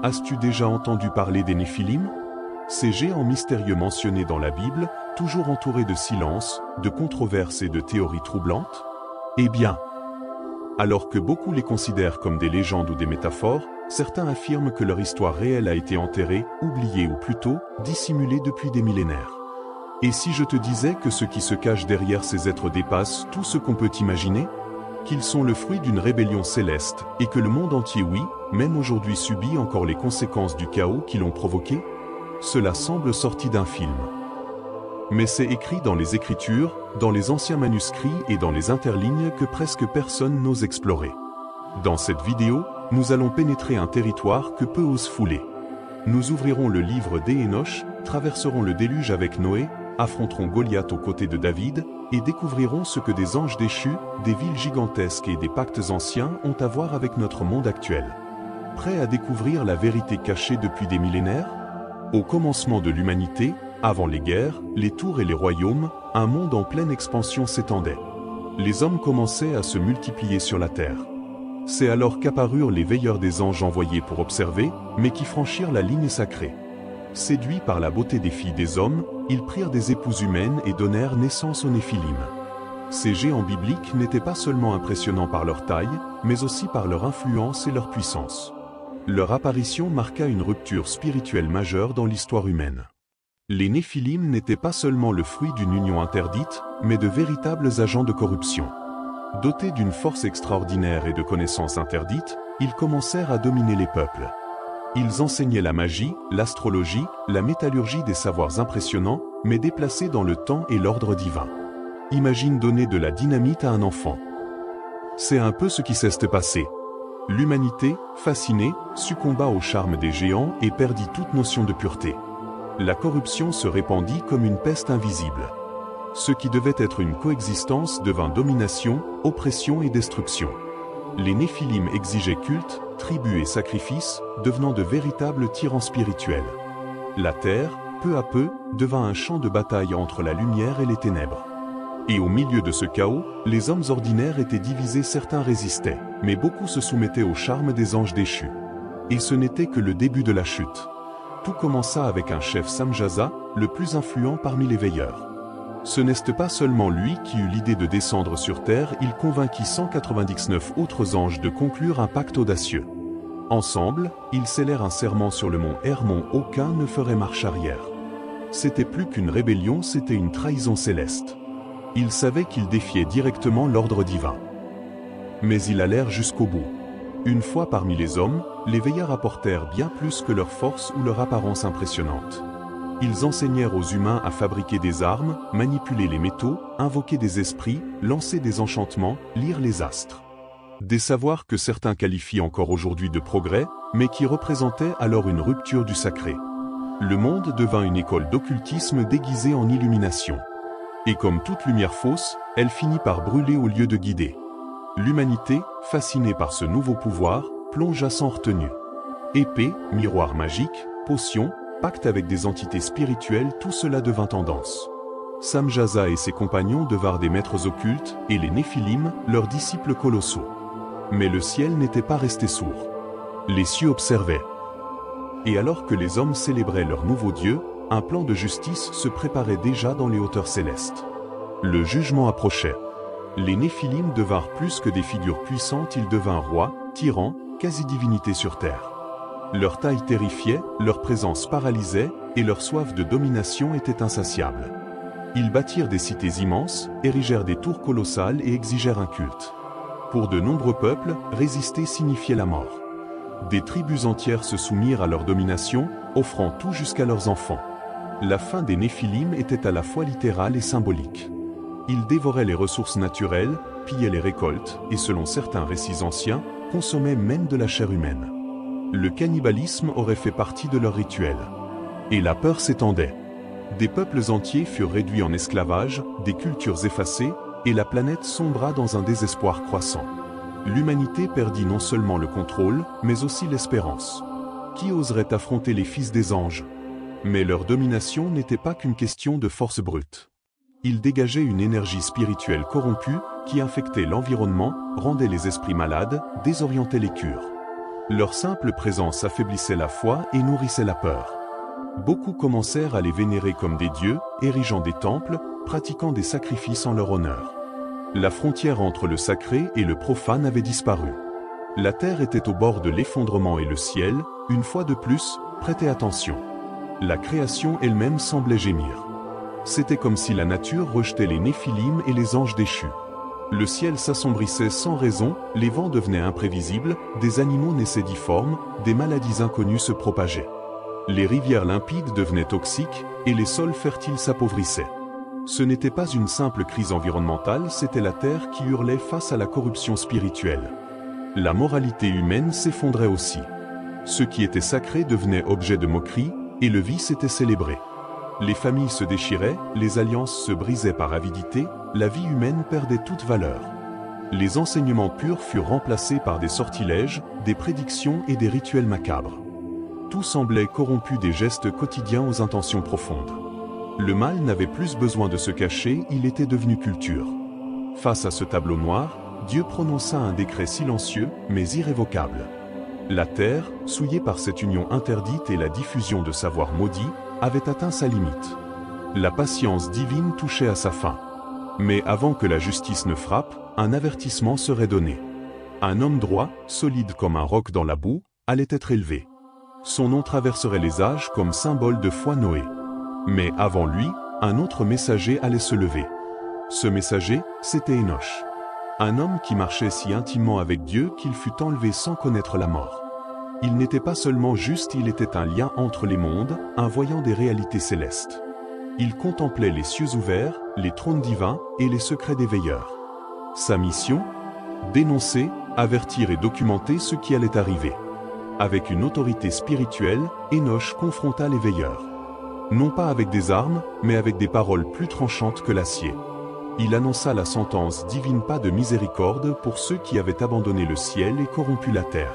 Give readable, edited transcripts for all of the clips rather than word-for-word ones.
As-tu déjà entendu parler des Néphilim? Ces géants mystérieux mentionnés dans la Bible, toujours entourés de silence, de controverses et de théories troublantes? Eh bien, alors que beaucoup les considèrent comme des légendes ou des métaphores, certains affirment que leur histoire réelle a été enterrée, oubliée ou plutôt, dissimulée depuis des millénaires. Et si je te disais que ce qui se cache derrière ces êtres dépasse tout ce qu'on peut imaginer? Qu'ils sont le fruit d'une rébellion céleste, et que le monde entier, oui, même aujourd'hui subit encore les conséquences du chaos qui l'ont provoqué? Cela semble sorti d'un film. Mais c'est écrit dans les Écritures, dans les anciens manuscrits et dans les interlignes que presque personne n'ose explorer. Dans cette vidéo, nous allons pénétrer un territoire que peu osent fouler. Nous ouvrirons le livre d'Hénoch, traverserons le déluge avec Noé, affronterons Goliath aux côtés de David, et découvrirons ce que des anges déchus, des villes gigantesques et des pactes anciens ont à voir avec notre monde actuel. Prêt à découvrir la vérité cachée depuis des millénaires? Au commencement de l'humanité, avant les guerres, les tours et les royaumes, un monde en pleine expansion s'étendait. Les hommes commençaient à se multiplier sur la terre. C'est alors qu'apparurent les veilleurs des anges envoyés pour observer, mais qui franchirent la ligne sacrée. Séduits par la beauté des filles des hommes, ils prirent des épouses humaines et donnèrent naissance aux Néphilim. Ces géants bibliques n'étaient pas seulement impressionnants par leur taille, mais aussi par leur influence et leur puissance. Leur apparition marqua une rupture spirituelle majeure dans l'histoire humaine. Les Néphilim n'étaient pas seulement le fruit d'une union interdite, mais de véritables agents de corruption. Dotés d'une force extraordinaire et de connaissances interdites, ils commencèrent à dominer les peuples. Ils enseignaient la magie, l'astrologie, la métallurgie, des savoirs impressionnants, mais déplacés dans le temps et l'ordre divin. Imagine donner de la dynamite à un enfant. C'est un peu ce qui s'est passé. L'humanité, fascinée, succomba au charme des géants et perdit toute notion de pureté. La corruption se répandit comme une peste invisible. Ce qui devait être une coexistence devint domination, oppression et destruction. Les Néphilim exigeaient culte, tribut et sacrifices, devenant de véritables tyrans spirituels. La terre, peu à peu, devint un champ de bataille entre la lumière et les ténèbres. Et au milieu de ce chaos, les hommes ordinaires étaient divisés, certains résistaient, mais beaucoup se soumettaient au charme des anges déchus. Et ce n'était que le début de la chute. Tout commença avec un chef, Samjaza, le plus influent parmi les veilleurs. Ce n'est pas seulement lui qui eut l'idée de descendre sur terre, il convainquit 199 autres anges de conclure un pacte audacieux. Ensemble, ils scellèrent un serment sur le mont Hermon, aucun ne ferait marche arrière. C'était plus qu'une rébellion, c'était une trahison céleste. Ils savaient qu'ils défiaient directement l'ordre divin. Mais ils allèrent jusqu'au bout. Une fois parmi les hommes, les veilleurs apportèrent bien plus que leur force ou leur apparence impressionnante. Ils enseignèrent aux humains à fabriquer des armes, manipuler les métaux, invoquer des esprits, lancer des enchantements, lire les astres. Des savoirs que certains qualifient encore aujourd'hui de progrès, mais qui représentaient alors une rupture du sacré. Le monde devint une école d'occultisme déguisée en illumination. Et comme toute lumière fausse, elle finit par brûler au lieu de guider. L'humanité, fascinée par ce nouveau pouvoir, plongea sans retenue. Épée, miroir magique, potions, pacte avec des entités spirituelles, tout cela devint tendance. Samjaza et ses compagnons devinrent des maîtres occultes, et les Néphilim, leurs disciples colossaux. Mais le ciel n'était pas resté sourd. Les cieux observaient. Et alors que les hommes célébraient leur nouveau Dieu, un plan de justice se préparait déjà dans les hauteurs célestes. Le jugement approchait. Les Néphilim devinrent plus que des figures puissantes, ils devinrent rois, tyrans, quasi-divinités sur terre. Leur taille terrifiait, leur présence paralysait, et leur soif de domination était insatiable. Ils bâtirent des cités immenses, érigèrent des tours colossales et exigèrent un culte. Pour de nombreux peuples, résister signifiait la mort. Des tribus entières se soumirent à leur domination, offrant tout jusqu'à leurs enfants. La fin des Néphilim était à la fois littérale et symbolique. Ils dévoraient les ressources naturelles, pillaient les récoltes, et selon certains récits anciens, consommaient même de la chair humaine. Le cannibalisme aurait fait partie de leur rituel. Et la peur s'étendait. Des peuples entiers furent réduits en esclavage, des cultures effacées, et la planète sombra dans un désespoir croissant. L'humanité perdit non seulement le contrôle, mais aussi l'espérance. Qui oserait affronter les fils des anges? Mais leur domination n'était pas qu'une question de force brute. Ils dégageaient une énergie spirituelle corrompue, qui infectait l'environnement, rendait les esprits malades, désorientait les cures. Leur simple présence affaiblissait la foi et nourrissait la peur. Beaucoup commencèrent à les vénérer comme des dieux, érigeant des temples, pratiquant des sacrifices en leur honneur. La frontière entre le sacré et le profane avait disparu. La terre était au bord de l'effondrement et le ciel, une fois de plus, prêtait attention. La création elle-même semblait gémir. C'était comme si la nature rejetait les Néphilim et les anges déchus. Le ciel s'assombrissait sans raison, les vents devenaient imprévisibles, des animaux naissaient difformes, des maladies inconnues se propageaient. Les rivières limpides devenaient toxiques, et les sols fertiles s'appauvrissaient. Ce n'était pas une simple crise environnementale, c'était la terre qui hurlait face à la corruption spirituelle. La moralité humaine s'effondrait aussi. Ce qui était sacré devenait objet de moquerie, et le vice était célébré. Les familles se déchiraient, les alliances se brisaient par avidité, la vie humaine perdait toute valeur. Les enseignements purs furent remplacés par des sortilèges, des prédictions et des rituels macabres. Tout semblait corrompu des gestes quotidiens aux intentions profondes. Le mal n'avait plus besoin de se cacher, il était devenu culture. Face à ce tableau noir, Dieu prononça un décret silencieux, mais irrévocable. La terre, souillée par cette union interdite et la diffusion de savoirs maudits, avait atteint sa limite. La patience divine touchait à sa fin. Mais avant que la justice ne frappe, un avertissement serait donné. Un homme droit, solide comme un roc dans la boue, allait être élevé. Son nom traverserait les âges comme symbole de foi Noé. Mais avant lui, un autre messager allait se lever. Ce messager, c'était Énoch. Un homme qui marchait si intimement avec Dieu qu'il fut enlevé sans connaître la mort. Il n'était pas seulement juste, il était un lien entre les mondes, un voyant des réalités célestes. Il contemplait les cieux ouverts, les trônes divins et les secrets des veilleurs. Sa mission ? Dénoncer, avertir et documenter ce qui allait arriver. Avec une autorité spirituelle, Énoch confronta les veilleurs. Non pas avec des armes, mais avec des paroles plus tranchantes que l'acier. Il annonça la sentence divine, pas de miséricorde pour ceux qui avaient abandonné le ciel et corrompu la terre.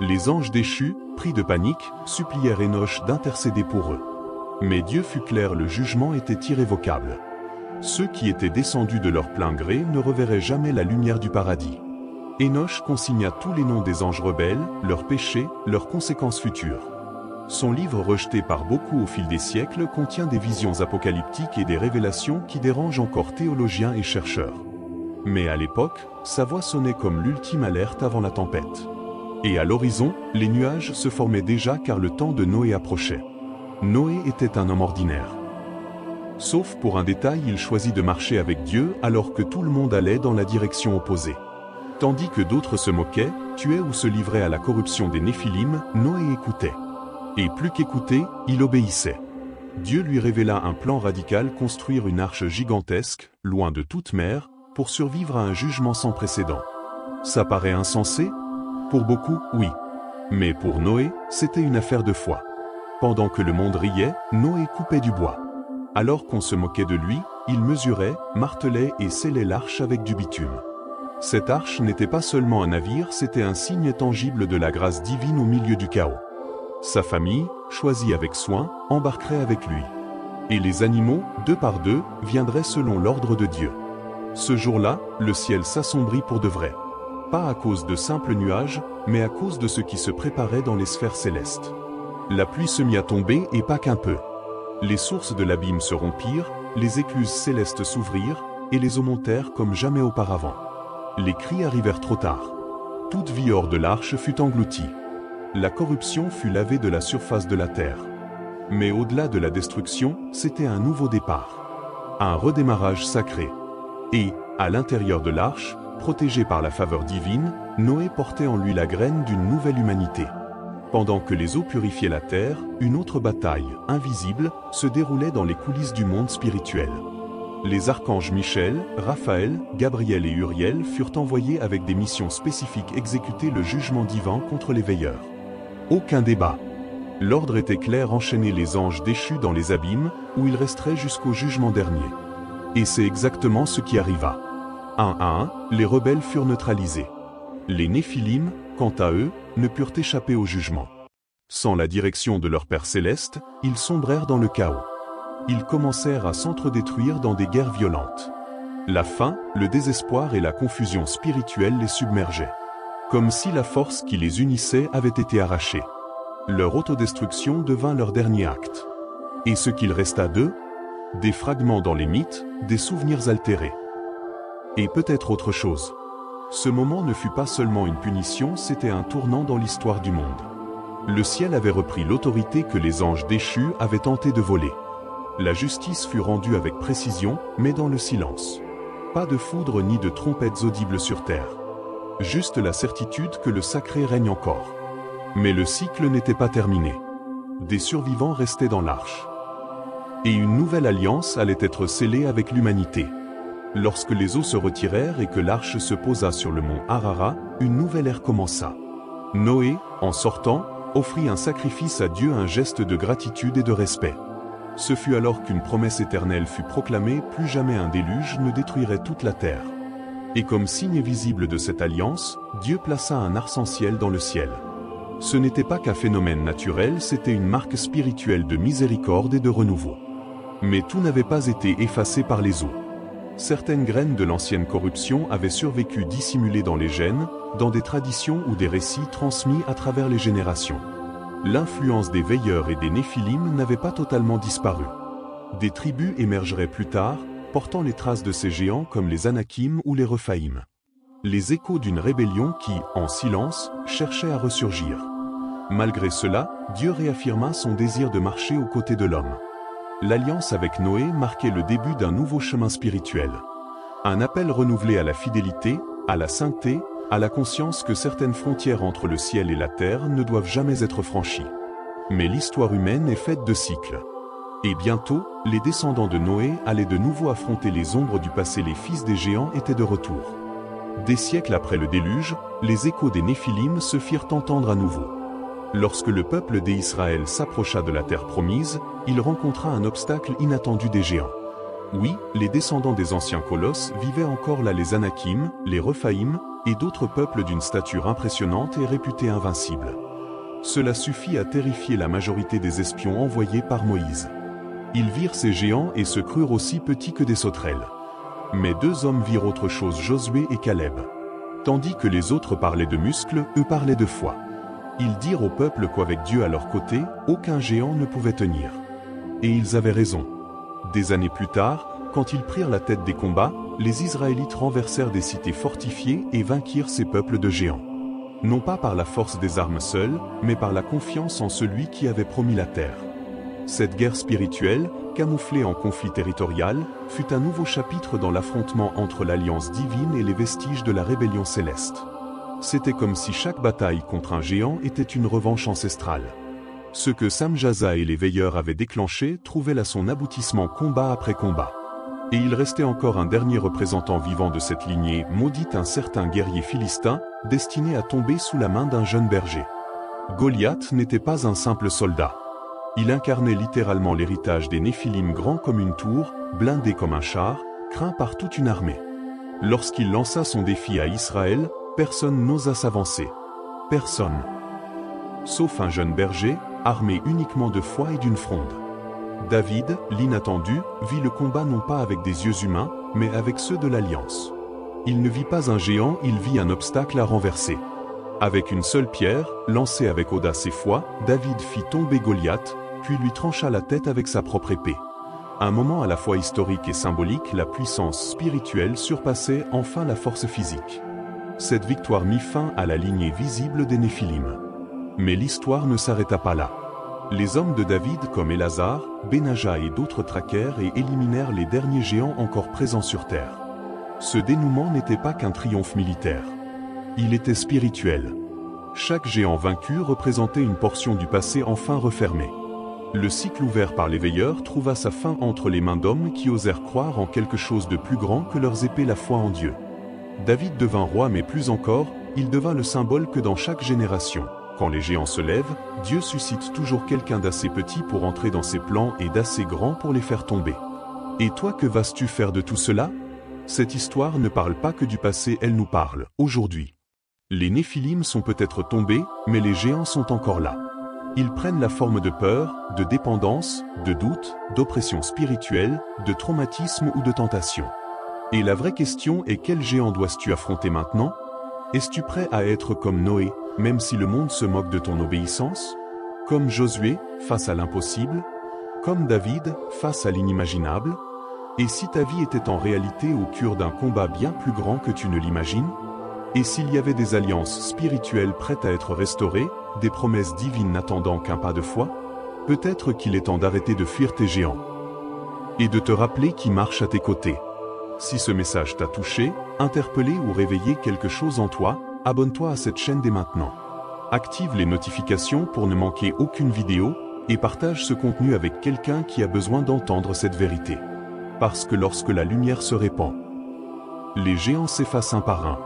Les anges déchus, pris de panique, supplièrent Énoch d'intercéder pour eux. Mais Dieu fut clair, le jugement était irrévocable. Ceux qui étaient descendus de leur plein gré ne reverraient jamais la lumière du paradis. Énoch consigna tous les noms des anges rebelles, leurs péchés, leurs conséquences futures. Son livre, rejeté par beaucoup au fil des siècles, contient des visions apocalyptiques et des révélations qui dérangent encore théologiens et chercheurs. Mais à l'époque, sa voix sonnait comme l'ultime alerte avant la tempête. Et à l'horizon, les nuages se formaient déjà car le temps de Noé approchait. Noé était un homme ordinaire. Sauf pour un détail, il choisit de marcher avec Dieu alors que tout le monde allait dans la direction opposée. Tandis que d'autres se moquaient, tuaient ou se livraient à la corruption des Néphilim, Noé écoutait. Et plus qu'écouter, il obéissait. Dieu lui révéla un plan radical, construire une arche gigantesque, loin de toute mer, pour survivre à un jugement sans précédent. Ça paraît insensé ? Pour beaucoup, oui. Mais pour Noé, c'était une affaire de foi. Pendant que le monde riait, Noé coupait du bois. Alors qu'on se moquait de lui, il mesurait, martelait et scellait l'arche avec du bitume. Cette arche n'était pas seulement un navire, c'était un signe tangible de la grâce divine au milieu du chaos. Sa famille, choisie avec soin, embarquerait avec lui. Et les animaux, deux par deux, viendraient selon l'ordre de Dieu. Ce jour-là, le ciel s'assombrit pour de vrai. Pas à cause de simples nuages, mais à cause de ce qui se préparait dans les sphères célestes. La pluie se mit à tomber et pas qu'un peu. Les sources de l'abîme se rompirent, les écluses célestes s'ouvrirent, et les eaux montèrent comme jamais auparavant. Les cris arrivèrent trop tard. Toute vie hors de l'arche fut engloutie. La corruption fut lavée de la surface de la terre. Mais au-delà de la destruction, c'était un nouveau départ. Un redémarrage sacré. Et, à l'intérieur de l'arche, protégé par la faveur divine, Noé portait en lui la graine d'une nouvelle humanité. Pendant que les eaux purifiaient la terre, une autre bataille, invisible, se déroulait dans les coulisses du monde spirituel. Les archanges Michel, Raphaël, Gabriel et Uriel furent envoyés avec des missions spécifiques exécuter le jugement divin contre les veilleurs. Aucun débat. L'ordre était clair, enchaîner les anges déchus dans les abîmes, où ils resteraient jusqu'au jugement dernier. Et c'est exactement ce qui arriva. Un à un, les rebelles furent neutralisés. Les Néphilim, quant à eux, ne purent échapper au jugement. Sans la direction de leur Père céleste, ils sombrèrent dans le chaos. Ils commencèrent à s'entre-détruire dans des guerres violentes. La faim, le désespoir et la confusion spirituelle les submergeaient. comme si la force qui les unissait avait été arrachée. Leur autodestruction devint leur dernier acte. Et ce qu'il resta d'eux? Des fragments dans les mythes, des souvenirs altérés. Et peut-être autre chose. Ce moment ne fut pas seulement une punition, c'était un tournant dans l'histoire du monde. Le ciel avait repris l'autorité que les anges déchus avaient tenté de voler. La justice fut rendue avec précision, mais dans le silence. Pas de foudre ni de trompettes audibles sur terre. Juste la certitude que le sacré règne encore. Mais le cycle n'était pas terminé. Des survivants restaient dans l'arche. Et une nouvelle alliance allait être scellée avec l'humanité. Lorsque les eaux se retirèrent et que l'arche se posa sur le mont Ararat, une nouvelle ère commença. Noé, en sortant, offrit un sacrifice à Dieu, un geste de gratitude et de respect. Ce fut alors qu'une promesse éternelle fut proclamée, plus jamais un déluge ne détruirait toute la terre. Et comme signe visible de cette alliance, Dieu plaça un arc-en-ciel dans le ciel. Ce n'était pas qu'un phénomène naturel, c'était une marque spirituelle de miséricorde et de renouveau. Mais tout n'avait pas été effacé par les eaux. Certaines graines de l'ancienne corruption avaient survécu dissimulées dans les gènes, dans des traditions ou des récits transmis à travers les générations. L'influence des veilleurs et des néphilim n'avait pas totalement disparu. Des tribus émergeraient plus tard, portant les traces de ces géants comme les Anakim ou les Rephaïm. Les échos d'une rébellion qui, en silence, cherchait à ressurgir. Malgré cela, Dieu réaffirma son désir de marcher aux côtés de l'homme. L'alliance avec Noé marquait le début d'un nouveau chemin spirituel. Un appel renouvelé à la fidélité, à la sainteté, à la conscience que certaines frontières entre le ciel et la terre ne doivent jamais être franchies. Mais l'histoire humaine est faite de cycles. Et bientôt, les descendants de Noé allaient de nouveau affronter les ombres du passé. Les fils des géants étaient de retour. Des siècles après le déluge, les échos des Néphilim se firent entendre à nouveau. Lorsque le peuple d'Israël s'approcha de la terre promise, il rencontra un obstacle inattendu des géants. Oui, les descendants des anciens colosses vivaient encore là, les Anakim, les Rephaïm, et d'autres peuples d'une stature impressionnante et réputés invincibles. Cela suffit à terrifier la majorité des espions envoyés par Moïse. Ils virent ces géants et se crurent aussi petits que des sauterelles. Mais deux hommes virent autre chose, Josué et Caleb. Tandis que les autres parlaient de muscles, eux parlaient de foi. Ils dirent au peuple qu'avec Dieu à leur côté, aucun géant ne pouvait tenir. Et ils avaient raison. Des années plus tard, quand ils prirent la tête des combats, les Israélites renversèrent des cités fortifiées et vainquirent ces peuples de géants. Non pas par la force des armes seules, mais par la confiance en celui qui avait promis la terre. Cette guerre spirituelle, camouflée en conflit territorial, fut un nouveau chapitre dans l'affrontement entre l'alliance divine et les vestiges de la rébellion céleste. C'était comme si chaque bataille contre un géant était une revanche ancestrale. Ce que Samjaza et les veilleurs avaient déclenché trouvait là son aboutissement combat après combat. Et il restait encore un dernier représentant vivant de cette lignée maudite, un certain guerrier philistin, destiné à tomber sous la main d'un jeune berger. Goliath n'était pas un simple soldat. Il incarnait littéralement l'héritage des Néphilim, grand comme une tour, blindé comme un char, craint par toute une armée. Lorsqu'il lança son défi à Israël, personne n'osa s'avancer. Personne. Sauf un jeune berger, armé uniquement de foi et d'une fronde. David, l'inattendu, vit le combat non pas avec des yeux humains, mais avec ceux de l'Alliance. Il ne vit pas un géant, il vit un obstacle à renverser. Avec une seule pierre, lancée avec audace et foi, David fit tomber Goliath, puis lui trancha la tête avec sa propre épée. Un moment à la fois historique et symbolique, la puissance spirituelle surpassait enfin la force physique. Cette victoire mit fin à la lignée visible des Néphilim. Mais l'histoire ne s'arrêta pas là. Les hommes de David comme Élazar, Benaja et d'autres traquèrent et éliminèrent les derniers géants encore présents sur terre. Ce dénouement n'était pas qu'un triomphe militaire. Il était spirituel. Chaque géant vaincu représentait une portion du passé enfin refermée. Le cycle ouvert par les veilleurs trouva sa fin entre les mains d'hommes qui osèrent croire en quelque chose de plus grand que leurs épées, la foi en Dieu. David devint roi, mais plus encore, il devint le symbole que dans chaque génération, quand les géants se lèvent, Dieu suscite toujours quelqu'un d'assez petit pour entrer dans ses plans et d'assez grand pour les faire tomber. Et toi, que vas-tu faire de tout cela? Cette histoire ne parle pas que du passé, elle nous parle aujourd'hui. Les Néphilim sont peut-être tombés, mais les géants sont encore là. Ils prennent la forme de peur, de dépendance, de doute, d'oppression spirituelle, de traumatisme ou de tentation. Et la vraie question est, quel géant dois-tu affronter maintenant? Es-tu prêt à être comme Noé, même si le monde se moque de ton obéissance? Comme Josué, face à l'impossible? Comme David, face à l'inimaginable? Et si ta vie était en réalité au cœur d'un combat bien plus grand que tu ne l'imagines? Et s'il y avait des alliances spirituelles prêtes à être restaurées, des promesses divines n'attendant qu'un pas de foi? Peut-être qu'il est temps d'arrêter de fuir tes géants et de te rappeler qui marche à tes côtés. Si ce message t'a touché, interpellé ou réveillé quelque chose en toi, abonne-toi à cette chaîne dès maintenant. Active les notifications pour ne manquer aucune vidéo et partage ce contenu avec quelqu'un qui a besoin d'entendre cette vérité. Parce que lorsque la lumière se répand, les géants s'effacent un par un.